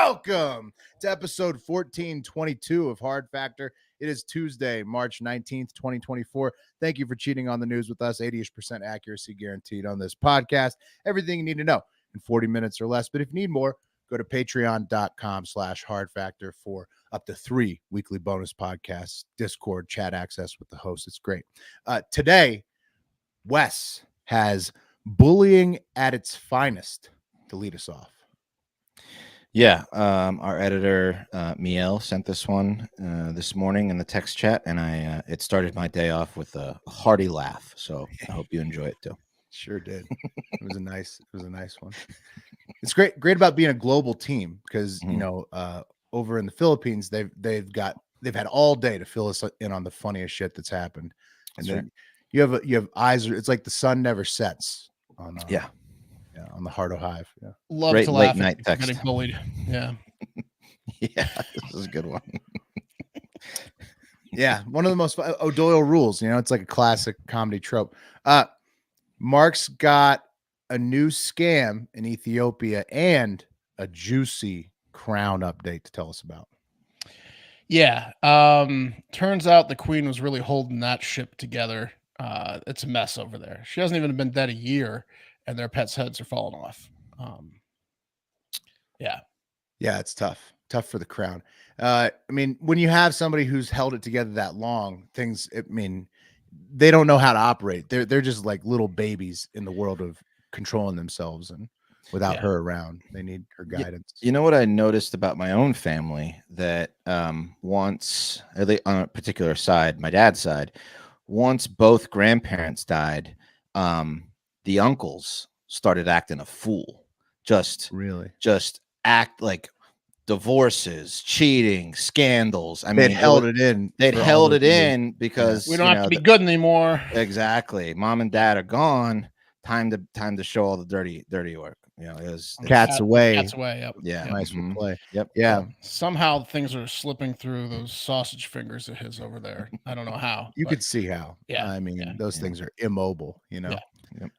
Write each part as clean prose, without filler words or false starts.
welcome to episode 1422 of Hard Factor. It is Tuesday, March 19th, 2024. Thank you for cheating on the news with us. 80% accuracy guaranteed on this podcast. Everything you need to know in 40 minutes or less. But if you need more, go to patreon.com/hardfactor for up to 3 weekly bonus podcasts, Discord, chat access with the host. It's great. Today, Wes has bullying at its finest to lead us off. Yeah, our editor Miel sent this one this morning in the text chat, and it started my day off with a hearty laugh. So I hope you enjoy it too. Sure did. It was a nice one. It's great about being a global team because you know over in the Philippines they've had all day to fill us in on the funniest shit that's happened, and That's then right. you have eyes. It's like the sun never sets on on the Heart of Hive. Yeah. Love Great to late laugh night at text. getting bullied. Yeah. Yeah, this is a good one. Yeah, one of the most O'Doyle rules. You know, it's like a classic comedy trope. Mark's got a new scam in Ethiopia and a juicy crown update to tell us about. Yeah. Turns out the queen was really holding that ship together. It's a mess over there. She hasn't even been dead a year, and their pets' heads are falling off. Yeah, it's tough for the crown. I mean, when you have somebody who's held it together that long, they don't know how to operate. They're just like little babies in the world of controlling themselves, and without her around, they need her guidance. You know what I noticed about my own family, that once, at least on a particular side, my dad's side, once both grandparents died, the uncles started acting a fool. Just act like divorces, cheating, scandals. I mean, they'd held it in. They'd held it in because we don't have to be good anymore. Exactly. Mom and dad are gone. Time to show all the dirty work. You know, it was Cats away. Cats away. Yep. Yeah. Nice play. Yep. Yeah. Somehow things are slipping through those sausage fingers of his over there. I don't know how. You could see how. Yeah. I mean, those things are immobile, you know. Yeah. Yep.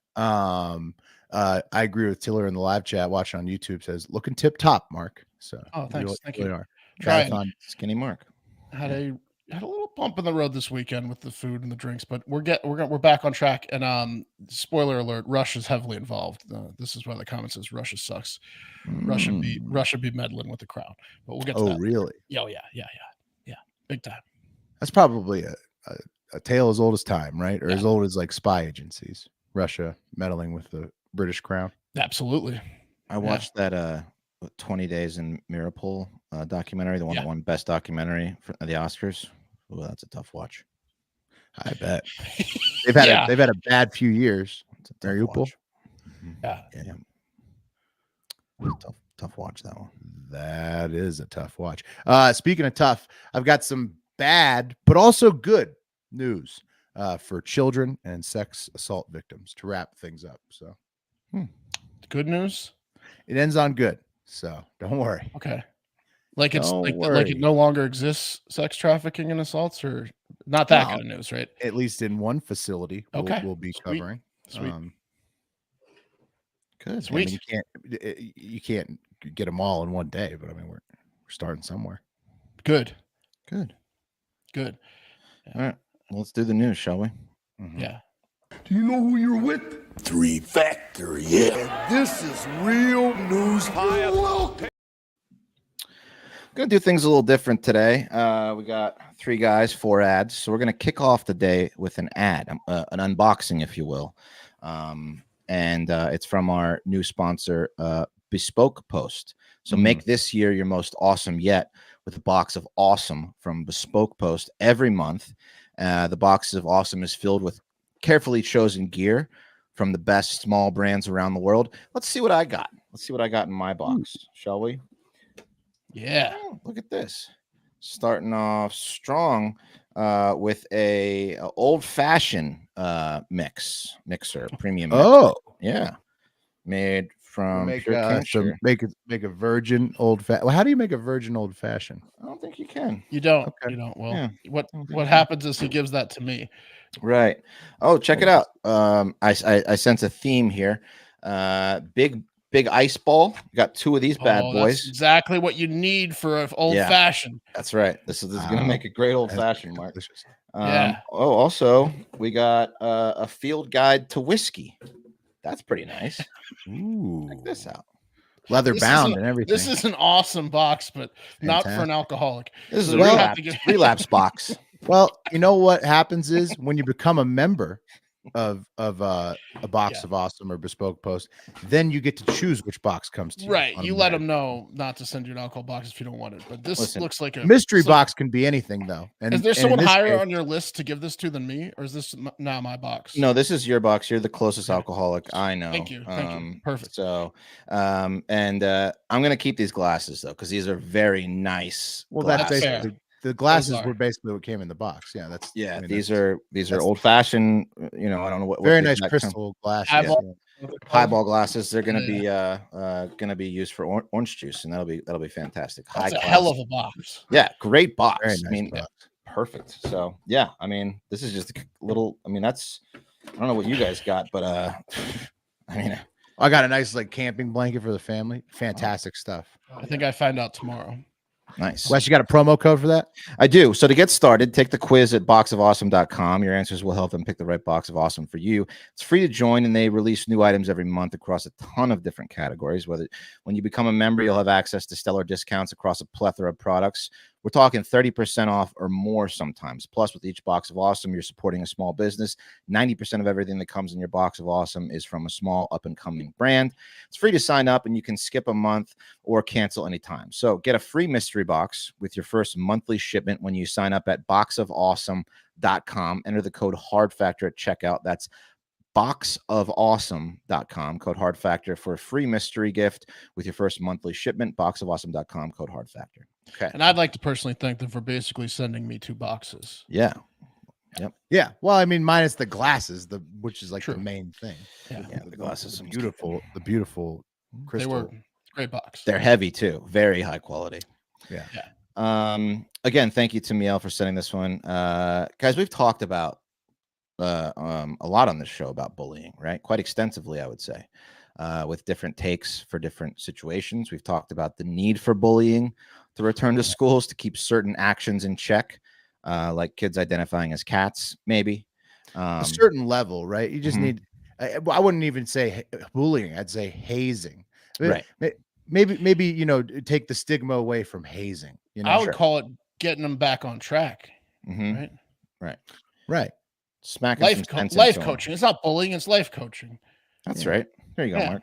I agree with Tiller in the live chat. Watching on YouTube says looking tip top, Mark. So thanks. Thank you. Are. Marathon skinny Mark. Had a little bump in the road this weekend with the food and the drinks, but we're back on track. And spoiler alert: Russia's heavily involved. This is why the comment says Russia sucks. Russia be meddling with the crowd. But we'll get to that. Oh, really? Yeah, big time. That's probably a tale as old as time, right? Or as old as like spy agencies. Russia meddling with the British crown. Absolutely. I watched that 20 Days in Mirapol documentary, the one that won Best Documentary for the Oscars. Oh, that's a tough watch. I bet they've had a bad few years. Mariupol. Yeah. Tough watch, that one. That is a tough watch. Speaking of tough, I've got some bad but also good news for children and sex assault victims to wrap things up. So good news. It ends on good. So don't worry. Okay. Like it no longer exists, sex trafficking and assaults, or not that kind of news, right? At least in one facility, we'll be covering. Sweet. Good. Sweet. I mean, you can't get them all in one day, but I mean, we're starting somewhere. Good. Yeah. All right. Let's do the news, shall we? Mm-hmm. Yeah. Do you know who you're with? 3-Factor, yeah. And this is real news. Going to do things a little different today. We got 3 guys, 4 ads. So we're going to kick off the day with an ad, an unboxing, if you will. And it's from our new sponsor, Bespoke Post. So make this year your most awesome yet with a box of awesome from Bespoke Post every month. The box of awesome is filled with carefully chosen gear from the best small brands around the world. Let's see what I got. Let's see what I got in my box, shall we? Yeah. Oh, look at this. Starting off strong with a old-fashioned mixer, premium mixer. Oh, yeah. Made from make a virgin old fashioned. Well, how do you make a virgin old fashioned? I don't think you can. You don't. Okay. You don't. Well, Yeah. what happens is he gives that to me. Right. Oh, check it out. I sense a theme here. Big big ice ball. We got 2 of these bad Oh, boys. that's exactly what you need for an old Yeah. fashioned. That's right. This is gonna make a great old fashioned, Mark. Delicious. Yeah. Oh, also we got a field guide to whiskey. That's pretty nice. Ooh, Check this out. leather This bound is and everything. This is an awesome box, but not for an alcoholic. This is So a we have relapse, to get- relapse box. Well, you know what happens is when you become a member of a box Yeah. of awesome or bespoke post, then you get to choose which box comes to you. Right. on You a let Monday. them know not to send you an alcohol box if you don't want it. But this Listen, looks like a Mystery so- box can be anything though. And Is there and in someone this higher case- on your list to give this to than me, or is this now my box? No, this is your box. You're the closest Okay. alcoholic I know. Thank you. Thank you. Perfect. So, I'm gonna keep these glasses though because these are very nice. Well, that's That's fair. basically the glasses are. were basically what came in the box. Yeah, that's Yeah, I mean, these that's are that's old fashioned. You know, I don't know what very the nice exact term- crystal glasses. Highball. yeah. highball glasses. They're gonna Yeah. be used for orange juice, and that'll be fantastic. That's High a class. hell of a box. Yeah, great box. Very nice I mean, box. perfect. So yeah, I mean, this is just a little. I mean, that's I don't know what you guys got, but I mean, I got a nice like camping blanket for the family. Fantastic stuff. I think I find out tomorrow. nice. Wes, you got a promo code for that? I do. So to get started, take the quiz at boxofawesome.com. Your answers will help them pick the right box of awesome for you. It's free to join, and they release new items every month across a ton of different categories. When you become a member, you'll have access to stellar discounts across a plethora of products. We're talking 30% off or more sometimes. Plus, with each box of awesome, you're supporting a small business. 90% of everything that comes in your box of awesome is from a small up-and-coming brand. It's free to sign up, and you can skip a month or cancel anytime. So get a free mystery box with your first monthly shipment when you sign up at boxofawesome.com. Enter the code HARDFACTOR at checkout. That's boxofawesome.com, code HARDFACTOR for a free mystery gift with your first monthly shipment. Boxofawesome.com, code HARDFACTOR. Okay. And I'd like to personally thank them for basically sending me 2 boxes. Yeah. Yeah. Well, I mean, minus the glasses, which is like True. the main thing. Yeah. The glasses. The beautiful crystal. They were great box. They're heavy too. Very high quality. Yeah. Again, thank you to Miel for sending this one. Guys, we've talked about a lot on this show about bullying, right? Quite extensively, I would say, with different takes for different situations. We've talked about the need for bullying to return to schools to keep certain actions in check, like kids identifying as cats, maybe. A certain level, right? You just Mhm. need. I wouldn't even say bullying. I'd say hazing. Right. Maybe you know, take the stigma away from hazing. You know, I would call it getting them back on track. Mhm. Right. right. Smacking Life some sense life into 'em. coaching. It's not bullying. It's life coaching. That's Yeah. right. There you go, Yeah. Mark.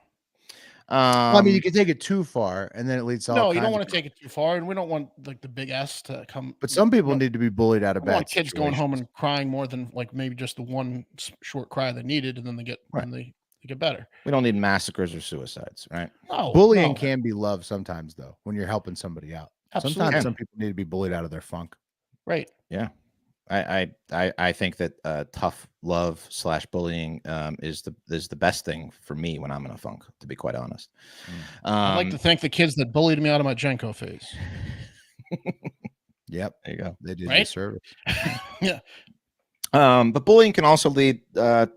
Well, I mean, you can take it too far, and then it leads to all No, you don't kinds want of- to take it too far, and we don't want like the big S to come. But some people no, need to be bullied out of I don't bad want kids going home situations. and crying more than like maybe just the one short cry they needed, and then they get and they get better. We don't need massacres or suicides, right? No, Bullying no. can be love sometimes, though, when you're helping somebody out. Absolutely. Sometimes some people need to be bullied out of their funk. Right. Yeah. I think that tough love / bullying is the best thing for me when I'm in a funk, to be quite honest. I'd like to thank the kids that bullied me out of my Jenko phase. Yep, there you go. they did Right? the service. Yeah. But bullying can also lead to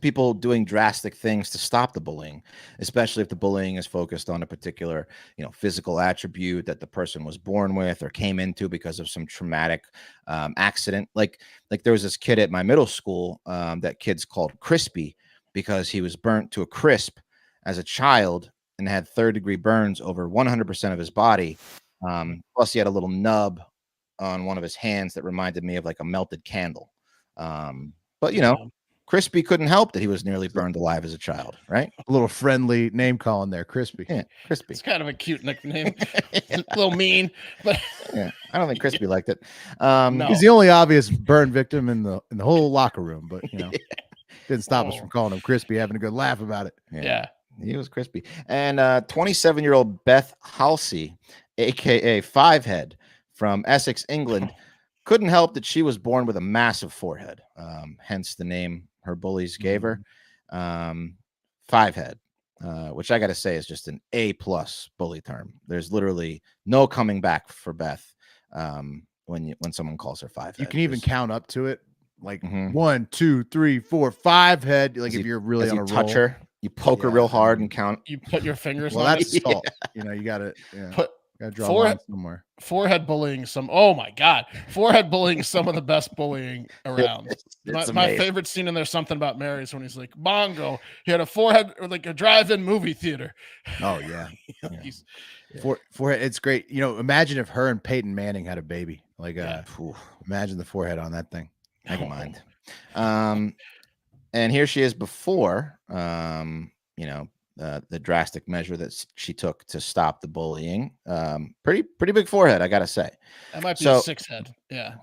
people doing drastic things to stop the bullying, especially if the bullying is focused on a particular, physical attribute that the person was born with or came into because of some traumatic accident. Like there was this kid at my middle school that kids called Crispy because he was burnt to a crisp as a child and had third-degree burns over 100% of his body. Plus, he had a little nub on one of his hands that reminded me of like a melted candle. But Crispy couldn't help that he was nearly burned alive as a child, right? A little friendly name calling there, Crispy. Yeah, Crispy. It's kind of a cute nickname. A little mean, but Yeah, I don't think Crispy liked it. No. He's the only obvious burn victim in the whole locker room, but didn't stop us from calling him Crispy, having a good laugh about it. yeah. He was crispy. And 27-year-old Beth Halsey, aka Fivehead, from Essex, England, couldn't help that she was born with a massive forehead. Hence the name her bullies gave her. Fivehead, which I got to say is just an A+ bully term. There's literally no coming back for Beth when someone calls her Fivehead. You can even count up to it, like Mhm. 1, 2, 3, 4, 5 head. Like As if you- you're really as on you a touch roll. her. You poke her real hard and count. You put your fingers Well, on that's it. salt. You know, you gotta Put draw a forehead- line somewhere. Forehead bullying oh my god, forehead bullying is some of the best bullying around. My favorite scene in there's something about Mary's when he's like Mongo, he had a forehead or like a drive-in movie theater. Oh yeah. He's- Forehead, it's great. You know, imagine if her and Peyton Manning had a baby. Like imagine the forehead on that thing. I can mind. And here she is before you know, the drastic measure that she took to stop the bullying. Pretty big forehead, I gotta say. That might be a 6 head. Yeah.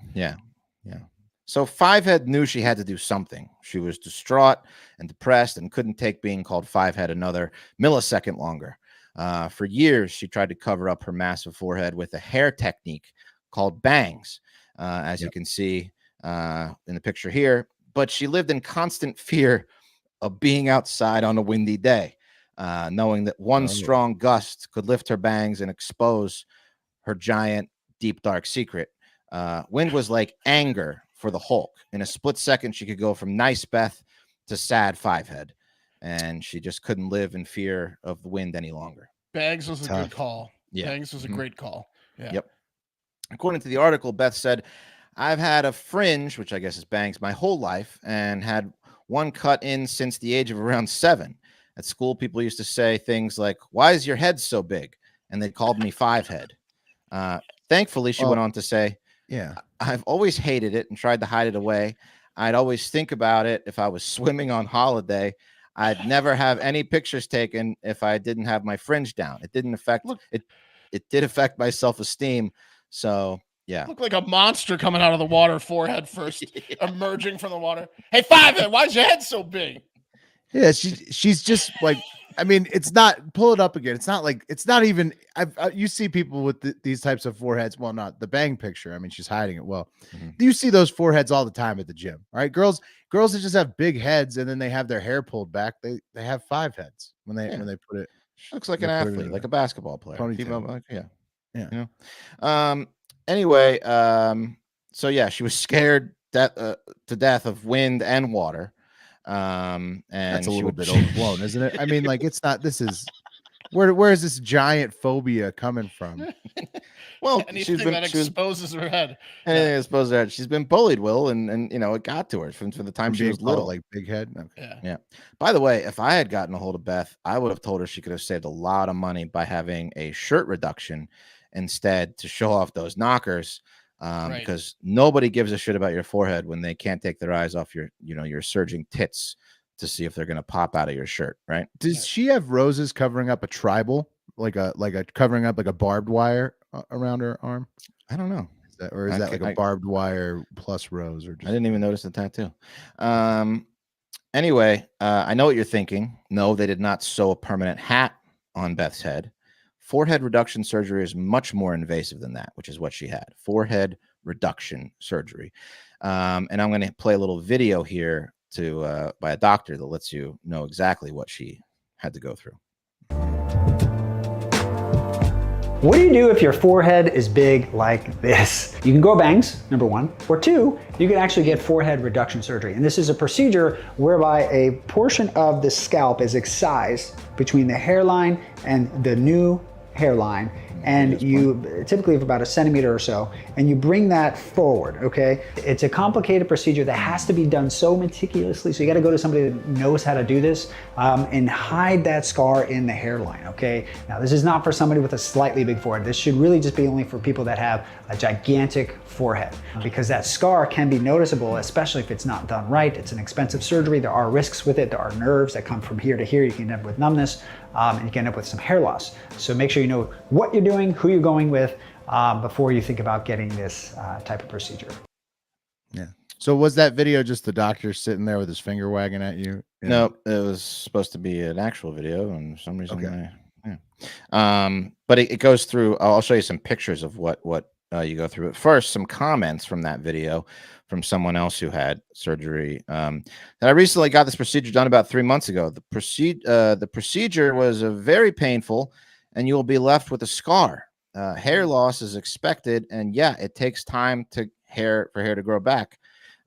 So Fivehead knew she had to do something. She was distraught and depressed and couldn't take being called Fivehead another millisecond longer. For years, she tried to cover up her massive forehead with a hair technique called bangs, as you can see in the picture here. But she lived in constant fear of being outside on a windy day, knowing that one strong gust could lift her bangs and expose her giant, deep, dark secret. Wind was like anger for the Hulk. In a split second, she could go from nice Beth to sad Fivehead, and she just couldn't live in fear of the wind any longer. Bangs was a good call. Yeah. Bangs was a great call. Yeah. Yep. According to the article, Beth said, "I've had a fringe," which I guess is bangs, my whole life, and had one cut in since the age of around 7. At school, people used to say things like, "Why is your head so big?" And they called me Fivehead. Thankfully, she went on to say, "I've always hated it and tried to hide it away. I'd always think about it if I was swimming on holiday. I'd never have any pictures taken if I didn't have my fringe down. It didn't affect it. It did affect my self-esteem. So yeah, Look like a monster coming out of the water, forehead first, emerging from the water. Hey, Fivehead, why is your head so big?" Yeah, she's just like, I mean, it's not, pull it up again. It's not like, it's not even, you see people with these types of foreheads. Well, not the bang picture. I mean, she's hiding it well. You see those foreheads all the time at the gym, right? Girls that just have big heads and then they have their hair pulled back. They have 5 heads when they put it. She looks like an athlete, like a basketball player. Ponytail. You know? Anyway, so yeah, she was scared to death of wind and water. And that's a little bit overblown, isn't it? I mean, like, it's not, this is where is this giant phobia coming from? Well, anything that exposes her head. Anything that exposes her head. She's been bullied, Will, and you know, it got to her from the time she was little. Like big head. Okay. Yeah. By the way, if I had gotten a hold of Beth, I would have told her she could have saved a lot of money by having a shirt reduction instead to show off those knockers. Because nobody gives a shit about your forehead when they can't take their eyes off your surging tits to see if they're going to pop out of your shirt, right? Does she have roses covering up a tribal, like a covering up like a barbed wire around her arm? I don't know. Is that like a barbed wire plus rose? Or just... I didn't even notice the tattoo. Anyway, I know what you're thinking. No, they did not sew a permanent hat on Beth's head. Forehead reduction surgery is much more invasive than that, which is what she had. Forehead reduction surgery. And I'm going to play a little video here by a doctor that lets you know exactly what she had to go through. What do you do if your forehead is big like this? You can grow bangs, number 1. Or 2, you can actually get forehead reduction surgery. And this is a procedure whereby a portion of the scalp is excised between the hairline and the new hairline, and you typically have about a centimeter or so, and you bring that forward, okay? It's a complicated procedure that has to be done so meticulously, so you gotta go to somebody that knows how to do this, and hide that scar in the hairline, okay? Now, this is not for somebody with a slightly big forehead. This should really just be only for people that have a gigantic forehead, because that scar can be noticeable, especially if it's not done right. It's an expensive surgery. There are risks with it. There are nerves that come from here to here. You can end up with numbness, and you can end up with some hair loss. So make sure you know what you're doing, who you're going with, before you think about getting this type of procedure. Yeah. So was that video just the doctor sitting there with his finger wagging at you? No, it was supposed to be an actual video, and for some reason, but it goes through. I'll show you some pictures of what you go through. At first, some comments from that video from someone else who had surgery. That I recently got this procedure done about 3 months ago. The procedure was very painful, and you will be left with a scar. Hair loss is expected, and yeah, it takes time for hair to grow back.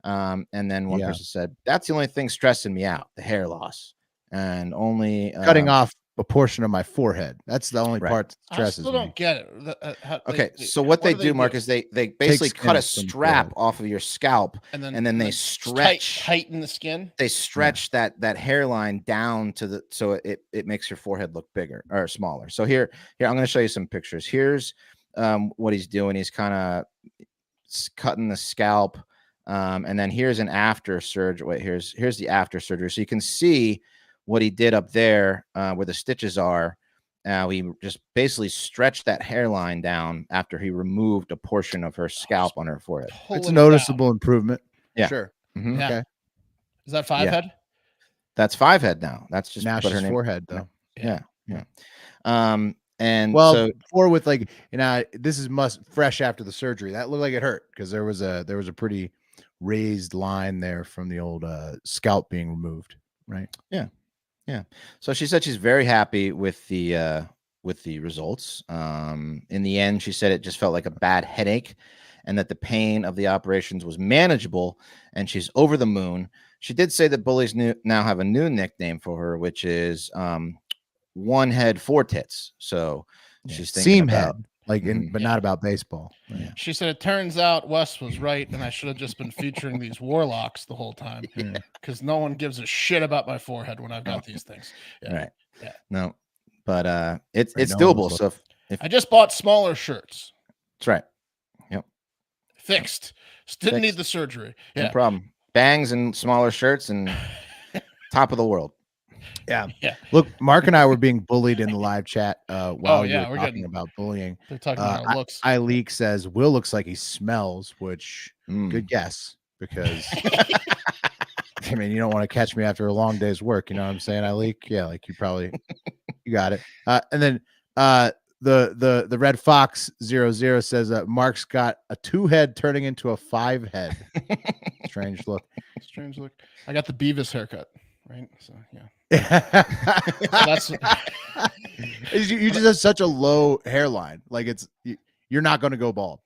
And then one person said, "That's the only thing stressing me out, the hair loss." and only Cutting off a portion of my forehead. That's the only Right. part that I stresses still me. don't get it. Okay, so what they do, Mark, is they basically cut a skin from the strap forehead. off of your scalp, and then and then they stretch tighten the skin. they stretch that hairline down to the so it makes your forehead look bigger or smaller. So here I'm going to show you some pictures. Here's what he's doing. He's kind of cutting the scalp, and then here's an after surgery. Wait, here's the after surgery. So you can see what he did up there where the stitches are. He just basically stretched that hairline down after he removed a portion of her scalp on her forehead. It's a noticeable improvement. Yeah. Sure. Mhm. Yeah. Okay. Is that Fivehead? That's Fivehead now. That's just Now what her she's name. forehead though. Yeah. And Well, so before with like, this is fresh after the surgery. That looked like it hurt because there was a pretty raised line there from the old scalp being removed. Right. Yeah. So she said she's very happy with the results. In the end, she said it just felt like a bad headache, and that the pain of the operations was manageable, and she's over the moon. She did say that bullies now have a new nickname for her, which is one head, four tits. So she's thinking Seam about head, like but not about baseball. Right? Yeah. She said, it turns out Wes was right, and I should have just been featuring these warlocks the whole time because no one gives a shit about my forehead when I've got these things. Yeah. Right. Yeah. No, but it's no one doable. was So if I just bought smaller shirts. that's right, Fixed. Didn't need Fixed. the surgery. no Yeah. problem. Bangs and smaller shirts and top of the world. Yeah. Yeah. Look, Mark and I were being bullied in the live chat while you yeah, were we're talking getting- about bullying. They're talking about our looks. iLeak says Will looks like he smells, which Mm. good guess because I mean you don't want to catch me after a long day's work. You know what I'm saying? iLeak, yeah, like you got it. And then the Red Fox 00 says Mark's got a 2-head turning into a 5-head. Strange look. Strange look. I got the Beavis haircut, right? So yeah. That's you just have such a low hairline. Like you're not going to go bald.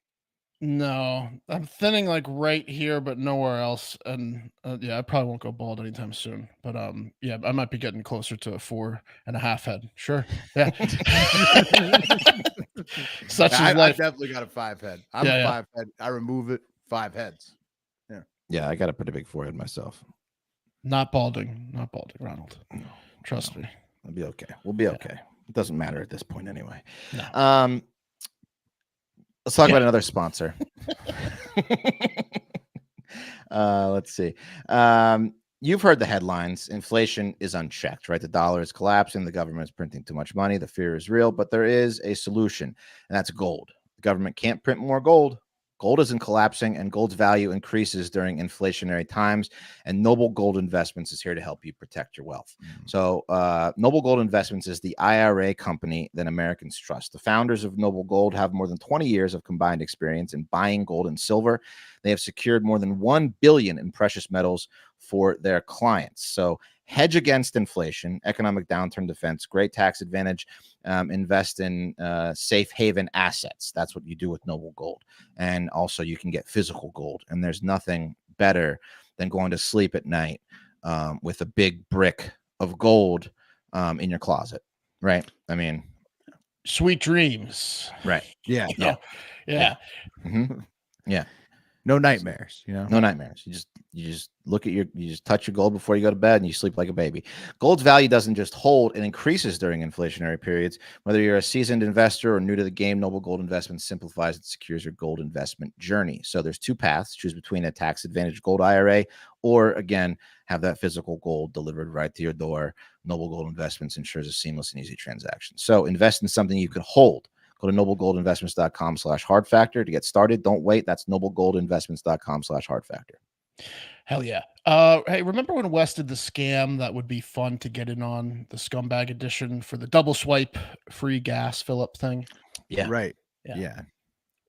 No, I'm thinning like right here, but nowhere else. And yeah, I probably won't go bald anytime soon. But yeah, I might be getting closer to a 4.5 head. Sure. Yeah. Such is I life. definitely got a 5-head. I'm a 5-head. I remove it. 5 heads. Yeah, I got a pretty big forehead myself. Not balding, Ronald. No, Trust me. I'll be okay. We'll be okay. It doesn't matter at this point anyway. No. Let's talk about another sponsor. Let's see. You've heard the headlines. Inflation is unchecked, right? The dollar is collapsing. The government is printing too much money. The fear is real, but there is a solution, and that's gold. The government can't print more gold. Gold isn't collapsing, and gold's value increases during inflationary times. And Noble Gold Investments is here to help you protect your wealth. So Noble Gold Investments is the IRA company that Americans trust. The founders of Noble Gold have more than 20 years of combined experience in buying gold and silver. They have secured more than $1 billion in precious metals for their clients. So hedge against inflation, economic downturn defense, great tax advantage, invest in safe haven assets. That's what you do with Noble Gold. And also you can get physical gold. And there's nothing better than going to sleep at night with a big brick of gold in your closet, right? I mean, Sweet dreams. right. Yeah. Yeah. Yeah. Mm-hmm. Yeah. No nightmares, you know. No nightmares. You just look at you just touch your gold before you go to bed and you sleep like a baby. Gold's value doesn't just hold, it increases during inflationary periods. Whether you're a seasoned investor or new to the game, Noble Gold Investments simplifies and secures your gold investment journey. So there's two paths. Choose between a tax advantage gold IRA or again, have that physical gold delivered right to your door. Noble Gold Investments ensures a seamless and easy transaction. So invest in something you can hold. Go to noblegoldinvestments.com/hardfactor to get started. Don't wait. That's noblegoldinvestments.com/hardfactor. Hell yeah. Hey, remember when Wes did the scam that would be fun to get in on, the scumbag edition for the double swipe free gas fill up thing? Yeah. Right. Yeah. Yeah.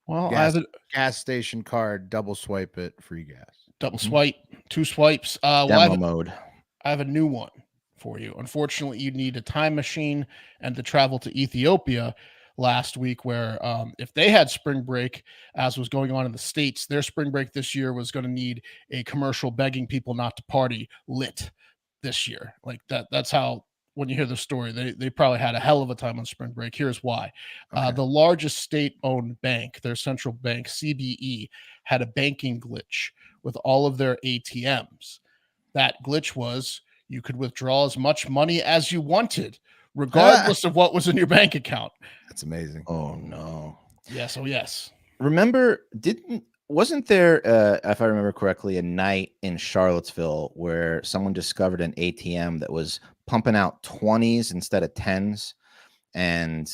Well, I Gas, have a gas station card, double swipe it, free gas. double swipe, 2 swipes. Demo mode. I have a new one for you. Unfortunately, you need a time machine and to travel to Ethiopia last week, where if they had spring break, as was going on in the States, their spring break this year was going to need a commercial begging people not to party lit. this year. Like that's how, when you hear the story, they probably had a hell of a time on spring break. Here's why. Okay. The largest state-owned bank, their central bank, CBE, had a banking glitch with all of their ATMs. That glitch was you could withdraw as much money as you wanted, regardless of what was in your bank account. That's amazing. Oh no. Yes, oh yes. Remember, wasn't there, if I remember correctly, a night in Charlottesville where someone discovered an ATM that was pumping out 20s instead of 10s, and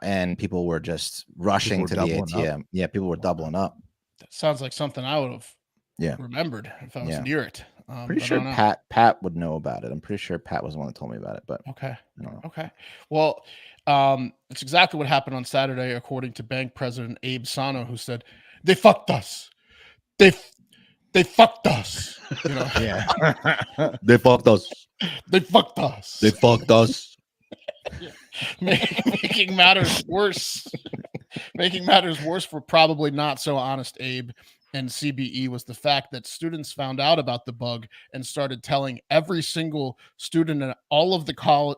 and people were just rushing to the ATM. Yeah, people were doubling up. That sounds like something I would have remembered if I was near it. Pretty sure Pat would know about it. I'm pretty sure Pat was the one that told me about it. But okay, I don't know. Okay. Well, it's exactly what happened on Saturday, according to bank president Abe Sano, who said, "They fucked us. They fucked us." You know, They fucked us. They fucked us. They fucked us. Making matters worse. Making matters worse for probably not so honest Abe and CBE was the fact that students found out about the bug and started telling every single student at all of the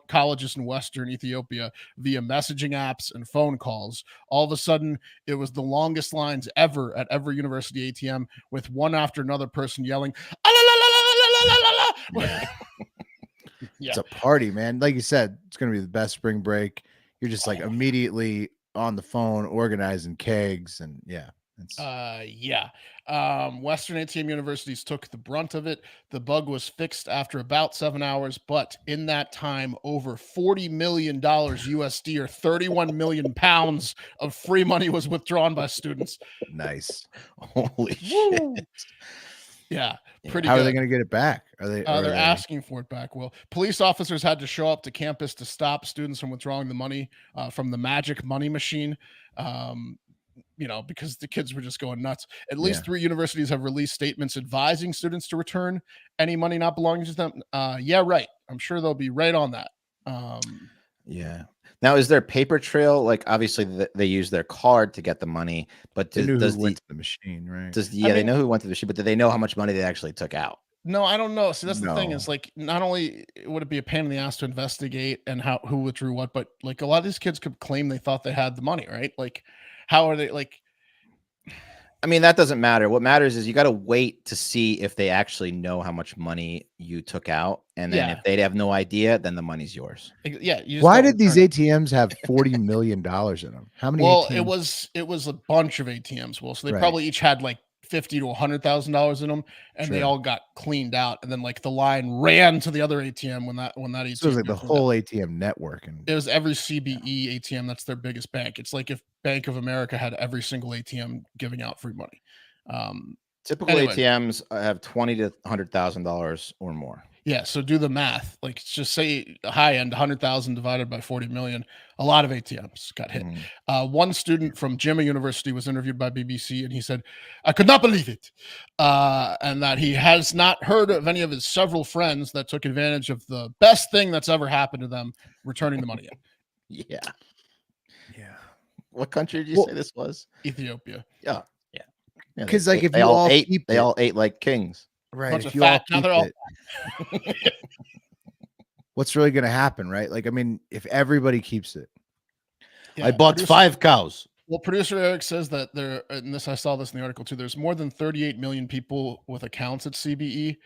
colleges in Western Ethiopia via messaging apps and phone calls. All of a sudden, it was the longest lines ever at every university ATM, with one after another person yelling, It's a party, man. Like you said, it's going to be the best spring break. You're just like immediately on the phone organizing kegs, and Western ATM universities took the brunt of it. The bug was fixed after about 7 hours, but in that time, over $40 million USD or 31 million pounds of free money was withdrawn by students. Nice. Holy shit. Yeah, pretty How good. are they going to get it back? They're asking for it back. Well, police officers had to show up to campus to stop students from withdrawing the money from the magic money machine. Because the kids were just going nuts. At least 3 universities have released statements advising students to return any money not belonging to them. Right. I'm sure they'll be right on that. Now, is there a paper trail? Like, obviously, they use their card to get the money, but who went to the machine, right? They know who went to the machine, but do they know how much money they actually took out? No, I don't know. See, that's the thing is, like, not only would it be a pain in the ass to investigate and who withdrew what, but like a lot of these kids could claim they thought they had the money, right? Like, how are they like? I mean, that doesn't matter. What matters is you got to wait to see if they actually know how much money you took out. And then if they have no idea, then the money's yours. Yeah. Why did these ATMs have $40 million in them? How many? Well, ATMs? it was a bunch of ATMs. Well, so they probably each had like $50,000 to $100,000 in them, and they all got cleaned out. And then like the line ran to the other ATM when that ATM. So it was like the whole ATM network, and it was every CBE ATM. That's their biggest bank. It's like if Bank of America had every single ATM giving out free money. Typical ATMs have $20,000 to $100,000 or more. Yeah, so do the math. Like, just say high end 100,000 divided by 40 million. A lot of ATMs got hit. One student from Jimma University was interviewed by BBC, and he said, "I could not believe it," and that he has not heard of any of his several friends that took advantage of the best thing that's ever happened to them, returning the money in. Yeah. What country did you say this was? Ethiopia. Yeah. Because like if they you all all ate, keep they all ate like kings. Right. If you all keep it, what's really going to happen, right? Like, I mean, if everybody keeps it, I bought 5 cows. Well, producer Eric says that I saw this in the article too. There's more than 38 million people with accounts at CBE.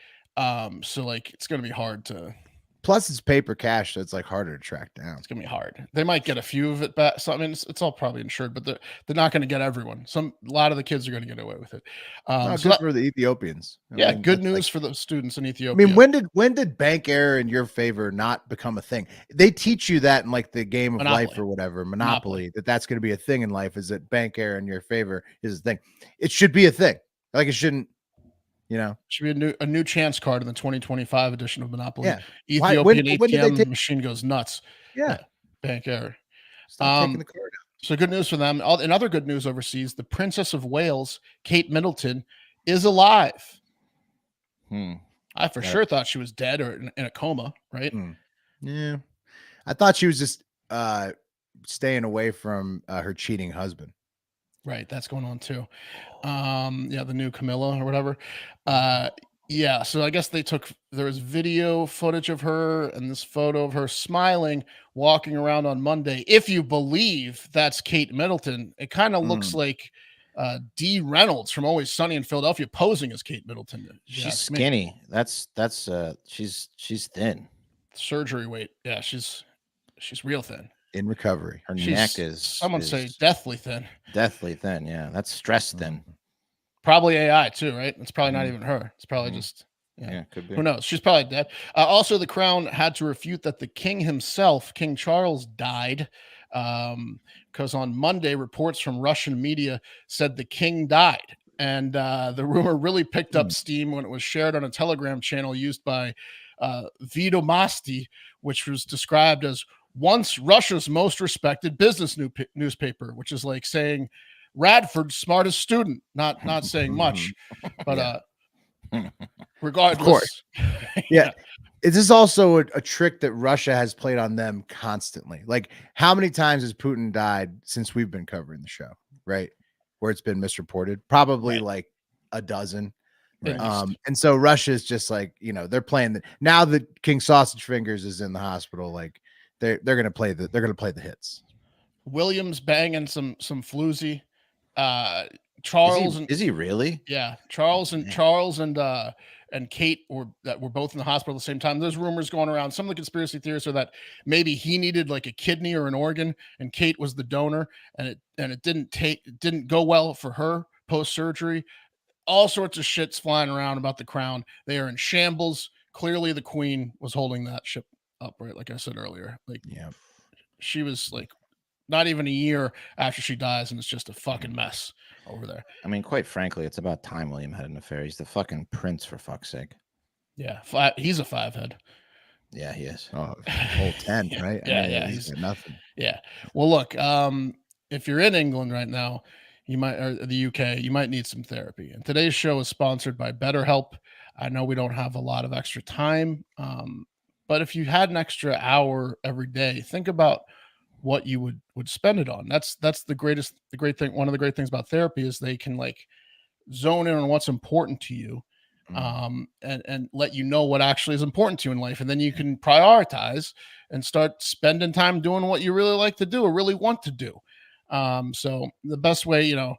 So like, it's going to be hard to. Plus, it's paper cash, so it's like harder to track down. It's gonna be hard. They might get a few of it back. So I mean, it's all probably insured, but they're not going to get everyone. A lot of the kids are going to get away with it. Good for the Ethiopians. I mean, good news for the students in Ethiopia. I mean, when did bank error in your favor not become a thing? They teach you that in like the game of life or whatever, Monopoly. That's going to be a thing in life. Is that bank error in your favor is a thing? It should be a thing. Like it shouldn't. Should be a new chance card in the 2025 edition of Monopoly. Yeah. Ethiopian ATM machine goes nuts. Yeah. Bank error. Stop taking the card out. So good news for them. In other good news overseas, the Princess of Wales, Kate Middleton, is alive. I for sure thought she was dead or in a coma, right? Yeah. I thought she was just staying away from her cheating husband. Right, that's going on too. The new Camilla or whatever. Yeah, so I guess there was video footage of her and this photo of her smiling, walking around on Monday. If you believe that's Kate Middleton, it kind of looks like Dee Reynolds from Always Sunny in Philadelphia posing as Kate Middleton. She's skinny. That's she's thin. Surgery weight. Yeah, she's real thin. In recovery. Her neck is say deathly thin. Deathly thin. Yeah, that's stress thin. Probably AI too, right? It's probably not even her. It's probably just could be. Who knows? She's probably dead. Also, the Crown had to refute that the king himself, King Charles, died. Because on Monday, reports from Russian media said the king died. And the rumor really picked up steam when it was shared on a Telegram channel used by Vedomosti, which was described as once Russia's most respected business newspaper, which is like saying Radford's smartest student, not saying much, but regardless. Of course. Yeah. Is this also a trick that Russia has played on them constantly? Like, how many times has Putin died since we've been covering the show, right? Where it's been misreported? Probably like a dozen. Right. And so Russia's just like, they're playing that now that King Sausage Fingers is in the hospital, like they're gonna play the hits. Williams banging some floozy. Charles is he really? Yeah, Charles and Kate were both in the hospital at the same time. There's rumors going around. Some of the conspiracy theories are that maybe he needed like a kidney or an organ, and Kate was the donor, and it didn't go well for her post surgery. All sorts of shit's flying around about the Crown. They are in shambles. Clearly, the Queen was holding that ship upright, like I said earlier. Like, she was like not even a year after she dies, and it's just a fucking mess over there. I mean, quite frankly, it's about time William had an affair. He's the fucking prince, for fuck's sake. Yeah, he's a fivehead. Yeah, he is. Oh, whole 10, right? Yeah, he's got nothing. Yeah. Well, look, if you're in England right now, or the UK, you might need some therapy. And today's show is sponsored by BetterHelp. I know we don't have a lot of extra time, but if you had an extra hour every day, think about what you would spend it on. That's the great thing. One of the great things about therapy is they can like zone in on what's important to you, and let you know what actually is important to you in life. And then you can prioritize and start spending time doing what you really like to do or really want to do. So the best way, to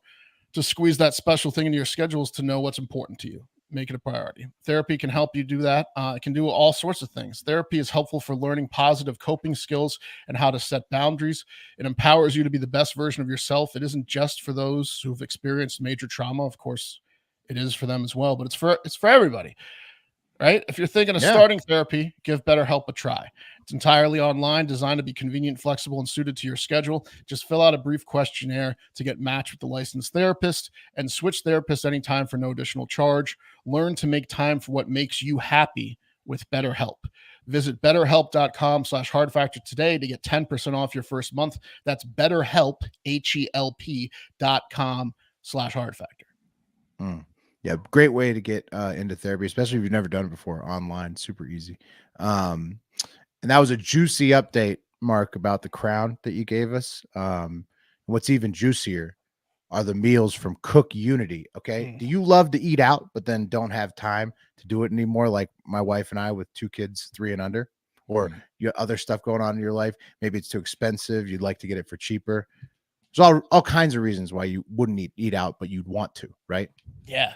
squeeze that special thing into your schedule is to know what's important to you. Make it a priority. Therapy can help you do that. It can do all sorts of things. Therapy is helpful for learning positive coping skills and how to set boundaries. It empowers you to be the best version of yourself. It isn't just for those who've experienced major trauma. Of course, it is for them as well, but it's for everybody, right? If you're thinking of starting therapy, give BetterHelp a try. It's entirely online, designed to be convenient, flexible, and suited to your schedule. Just fill out a brief questionnaire to get matched with the licensed therapist and switch therapists anytime for no additional charge. Learn to make time for what makes you happy with BetterHelp. Visit BetterHelp.com/HARDFACTOR today to get 10% off your first month. That's BetterHelp, HELP.com/HARDFACTOR. Yeah, great way to get into therapy, especially if you've never done it before. Online, super easy. And that was a juicy update, Mark, about the Crown that you gave us. What's even juicier are the meals from CookUnity. Okay. Do you love to eat out, but then don't have time to do it anymore? Like my wife and I with 2 kids, 3 and under, or you have other stuff going on in your life. Maybe it's too expensive. You'd like to get it for cheaper. There's all kinds of reasons why you wouldn't eat out, but you'd want to, right? Yeah.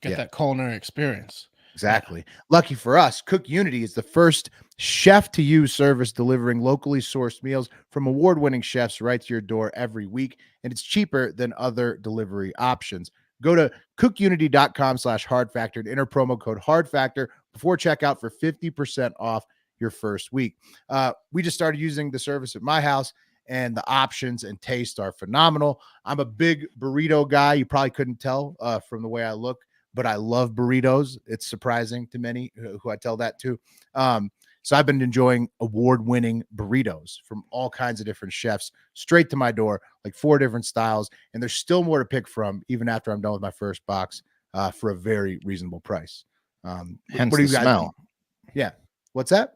Get that culinary experience. Exactly. Lucky for us, CookUnity is the first chef-to-you service delivering locally sourced meals from award-winning chefs right to your door every week, and it's cheaper than other delivery options. Go to cookunity.com/hardfactor and enter promo code hardfactor before checkout for 50% off your first week. We just started using the service at my house, and the options and taste are phenomenal. I'm a big burrito guy. You probably couldn't tell from the way I look, but I love burritos. It's surprising to many who I tell that to. So I've been enjoying award-winning burritos from all kinds of different chefs straight to my door, like 4 different styles. And there's still more to pick from even after I'm done with my first box for a very reasonable price. Hence the smell. Yeah. What's that?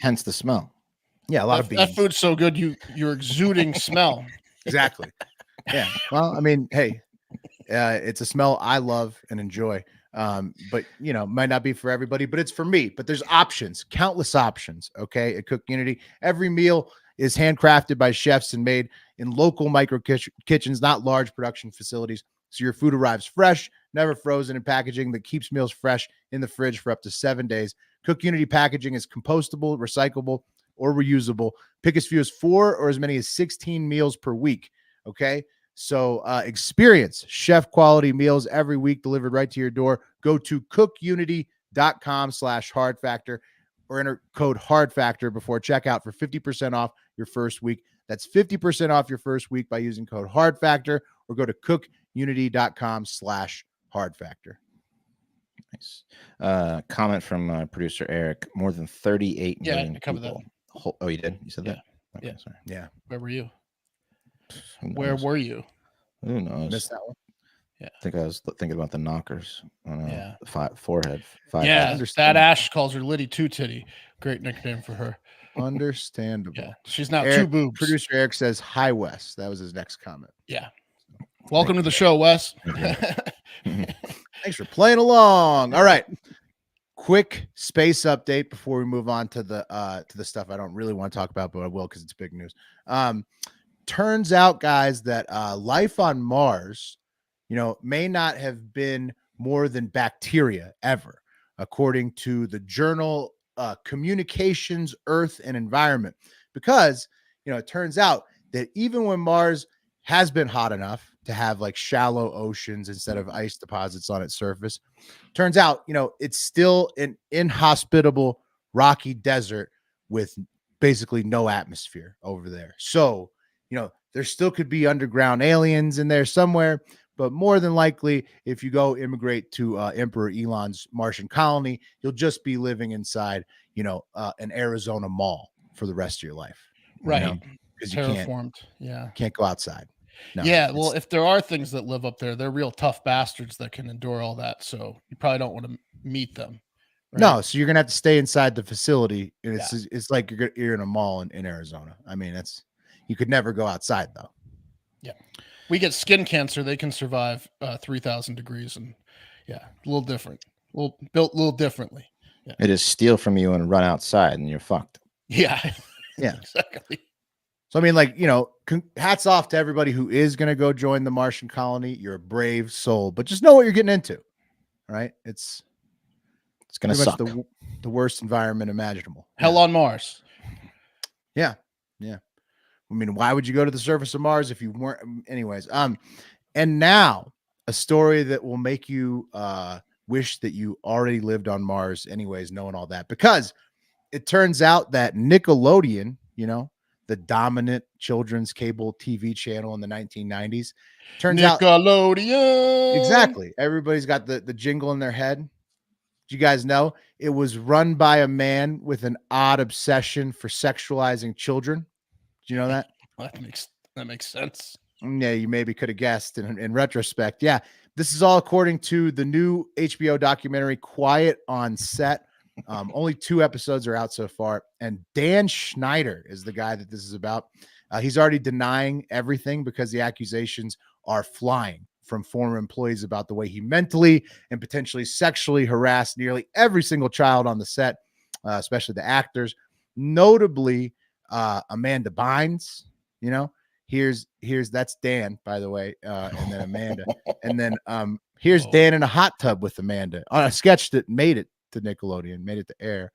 Hence the smell. Yeah, a lot of beans. That food's so good, you're exuding smell. Exactly. Yeah. Well, I mean, hey, it's a smell I love and enjoy. But might not be for everybody, but it's for me. But there's options, countless options. Okay, at CookUnity, every meal is handcrafted by chefs and made in local micro kitchens, not large production facilities. So your food arrives fresh, never frozen, in packaging that keeps meals fresh in the fridge for up to 7 days. CookUnity packaging is compostable, recyclable, or reusable. Pick as few as 4 or as many as 16 meals per week. Okay. So experience chef quality meals every week delivered right to your door. Go to cookunity.com/hardfactor or enter code HARDFACTOR before checkout for 50% off your first week. That's 50% off your first week by using code HARDFACTOR, or go to cookunity.com/hardfactor. Nice. Comment from producer Eric. More than 38 million I covered people. Oh, you did? You said that? Yeah. Okay, sorry. Yeah. Where were you? Who knows? Who knows? Missed that one. Yeah. I think I was thinking about the knockers. Yeah. Forehead. Yeah. That Ash calls her Liddy Two Titty. Great nickname for her. Understandable. Yeah. She's now Eric, two boobs. Producer Eric says, "Hi, Wes." That was his next comment. Yeah. Welcome to the show, Wes. Thanks for playing along. All right. Quick space update before we move on to the stuff I don't really want to talk about, but I will because it's big news. Turns out, guys, that life on Mars, may not have been more than bacteria ever, according to the journal Communications, Earth, and Environment. Because, it turns out that even when Mars has been hot enough to have like shallow oceans instead of ice deposits on its surface, turns out, it's still an inhospitable rocky desert with basically no atmosphere over there. So, there still could be underground aliens in there somewhere, but more than likely, if you go immigrate to Emperor Elon's Martian colony, you'll just be living inside, an Arizona mall for the rest of your life. Right. Because you Terraformed. can't go outside. No, yeah. Well, if there are things that live up there, they're real tough bastards that can endure all that. So you probably don't want to meet them. Right? No, so you're gonna have to stay inside the facility, and it's like you're in a mall in Arizona. I mean, you could never go outside though. Yeah, we get skin cancer; they can survive 3,000 degrees, and a little different, built a little differently. Yeah. It is steal from you and run outside, and you're fucked. Yeah, yeah, exactly. So I mean, hats off to everybody who is gonna go join the Martian colony. You're a brave soul, but just know what you're getting into. Right? It's gonna suck. The worst environment imaginable. Hell on Mars. Yeah. I mean, why would you go to the surface of Mars if you weren't? Anyways, and now a story that will make you wish that you already lived on Mars. Anyways, knowing all that, because it turns out that Nickelodeon, the dominant children's cable TV channel in the 1990s, turns out Nickelodeon. Exactly. Everybody's got the jingle in their head. Do you guys know it was run by a man with an odd obsession for sexualizing children? Do you know that? That makes sense. Yeah, you maybe could have guessed in retrospect. Yeah, this is all according to the new HBO documentary Quiet on Set. Only 2 episodes are out so far, and Dan Schneider is the guy that this is about. He's already denying everything because the accusations are flying from former employees about the way he mentally and potentially sexually harassed nearly every single child on the set, especially the actors, notably Amanda Bynes. Here's that's Dan, by the way, and then Amanda, and then here's Dan in a hot tub with Amanda on a sketch that made it to Nickelodeon, made it to air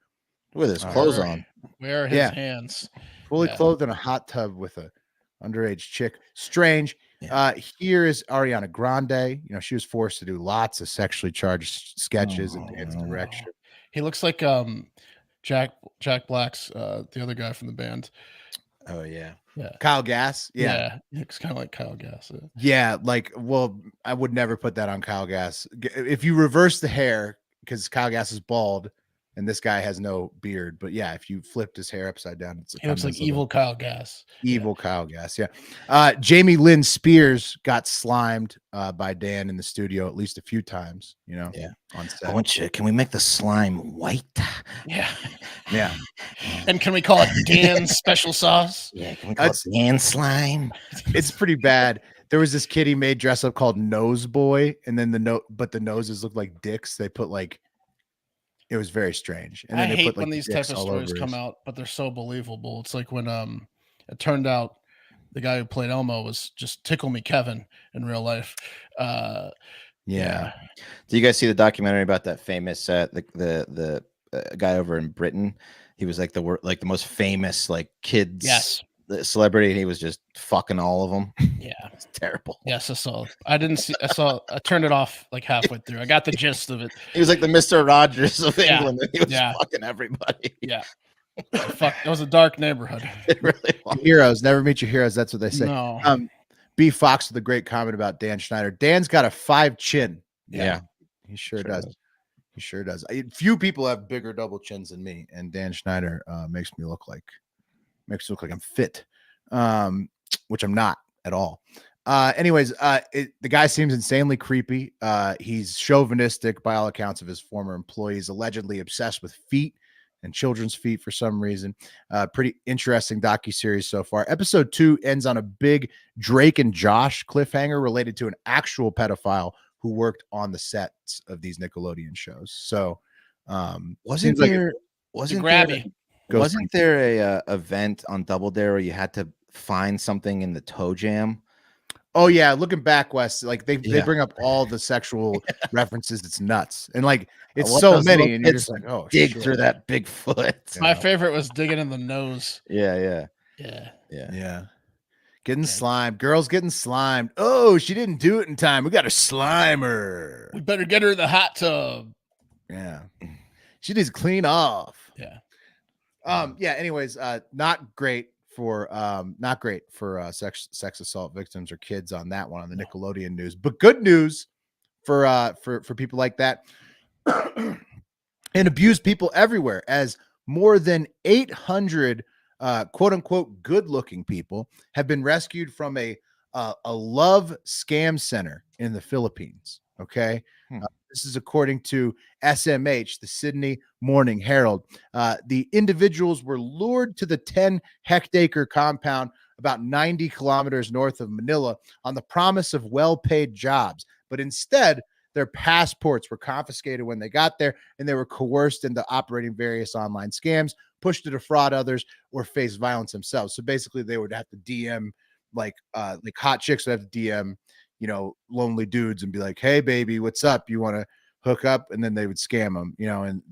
with his clothes on. Where are his hands? Fully clothed in a hot tub with a underage chick. Strange. Here is Ariana Grande. She was forced to do lots of sexually charged sketches and dance direction. He looks like Jack Black's the other guy from the band. Oh yeah. Kyle Gass. Yeah. It's kind of like Kyle Gass. Yeah, I would never put that on Kyle Gass. If you reverse the hair, because Kyle Gass is bald and this guy has no beard, but yeah, if you flipped his hair upside down, he looks like evil Kyle Gass. Kyle Gass. Yeah. Jamie Lynn Spears got slimed by Dan in the studio at least a few times. On set. Can we make the slime white? Yeah. And can we call it Dan's special sauce? Yeah. Can we call it Dan slime? It's pretty bad. There was this kid he made dress up called Nose Boy, and then the noses looked like dicks. They put like, it was very strange. And I then they hate put like when these dicks type of all stories over come his- out, but they're so believable. It's like when it turned out the guy who played Elmo was just Tickle Me Kevin in real life. Yeah. Do you guys see the documentary about that famous the guy over in Britain? He was like the most famous like kids Yes. celebrity, and he was just fucking all of them. Yeah. It's terrible. Yes, I saw. I didn't see. I turned it off like halfway through. I got the gist of it. He was like the Mr. Rogers of Yeah. England, and he was Yeah. fucking everybody. Yeah. Fuck. It was a dark neighborhood. It really was. Heroes never meet your heroes. That's what they say. No. B Fox with a great comment about Dan Schneider. Dan's got a 5 chin. Yeah. He sure does. He sure does. Few people have bigger double chins than me, and Dan Schneider makes me look like I'm fit, which I'm not at all. Anyways, the guy seems insanely creepy. He's chauvinistic by all accounts of his former employees, allegedly obsessed with feet and children's feet for some reason. Pretty interesting docuseries so far. Episode 2 ends on a big Drake and Josh cliffhanger related to an actual pedophile who worked on the sets of these Nickelodeon shows. So Wasn't there a event on Double Dare where you had to find something in the toe jam? Oh yeah, looking back, Wes, like they bring up all the sexual references. It's nuts, and like it's so many, and you're just like, oh, dig shit. through that big foot. My favorite was digging in the nose. Yeah. Getting slimed. Girls getting slimed. Oh, she didn't do it in time. We got to slime her. We better get her in the hot tub. Yeah, she needs to clean off. Yeah. Anyways, not great for sex assault victims or kids on that one on the Nickelodeon news, but good news for people like that and abused people everywhere, as more than 800 quote unquote good looking people have been rescued from a love scam center in the Philippines. Okay. This is according to SMH, the Sydney Morning Herald. The individuals were lured to the 10-hectare compound about 90 kilometers north of Manila on the promise of well-paid jobs. But instead, their passports were confiscated when they got there, and they were coerced into operating various online scams, pushed to defraud others, or face violence themselves. So basically, they would have to DM, like hot chicks would have to DM, lonely dudes and be like, hey, baby, what's up? You want to hook up? And then they would scam them, and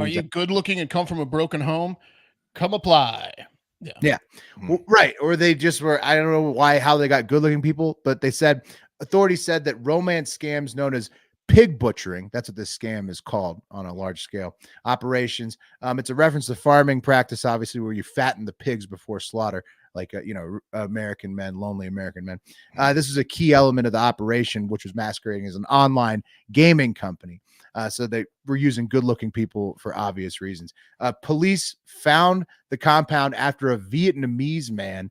are you good looking and come from a broken home? Come apply. Yeah. Well, right. Or they just were, I don't know how they got good looking people, but authorities said that romance scams known as pig butchering, that's what this scam is called on a large scale operations. It's a reference to farming practice, obviously, where you fatten the pigs before slaughter, like American men, lonely American men. This is a key element of the operation, which was masquerading as an online gaming company. So they were using good-looking people for obvious reasons. Police found the compound after a Vietnamese man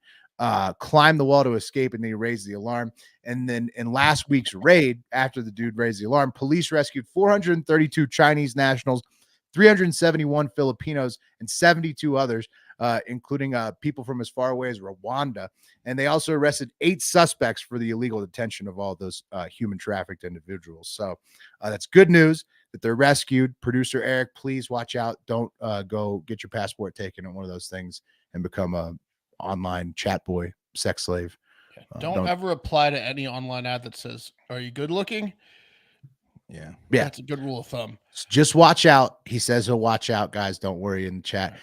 climbed the wall to escape, and they raised the alarm. And then in last week's raid, after the dude raised the alarm, police rescued 432 Chinese nationals, 371 Filipinos, and 72 others, including people from as far away as Rwanda. And they also arrested 8 suspects for the illegal detention of all those human trafficked individuals. So that's good news that they're rescued. Producer Eric, please watch out. Don't go get your passport taken at one of those things and become a online chat boy, sex slave. Don't ever apply to any online ad that says, are you good looking? Yeah. That's a good rule of thumb. Just watch out. He says he'll watch out, guys. Don't worry in the chat.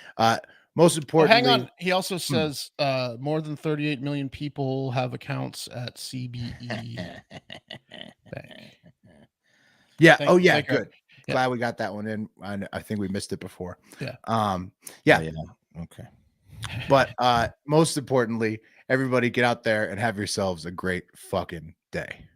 Most importantly, hang on. He also says more than 38 million people have accounts at CBE Bank. Yeah. Thank- Oh, yeah. thank her. Good. Yeah. Glad we got that one in. I think we missed it before. Yeah. Yeah. Okay. But most importantly, everybody get out there and have yourselves a great fucking day.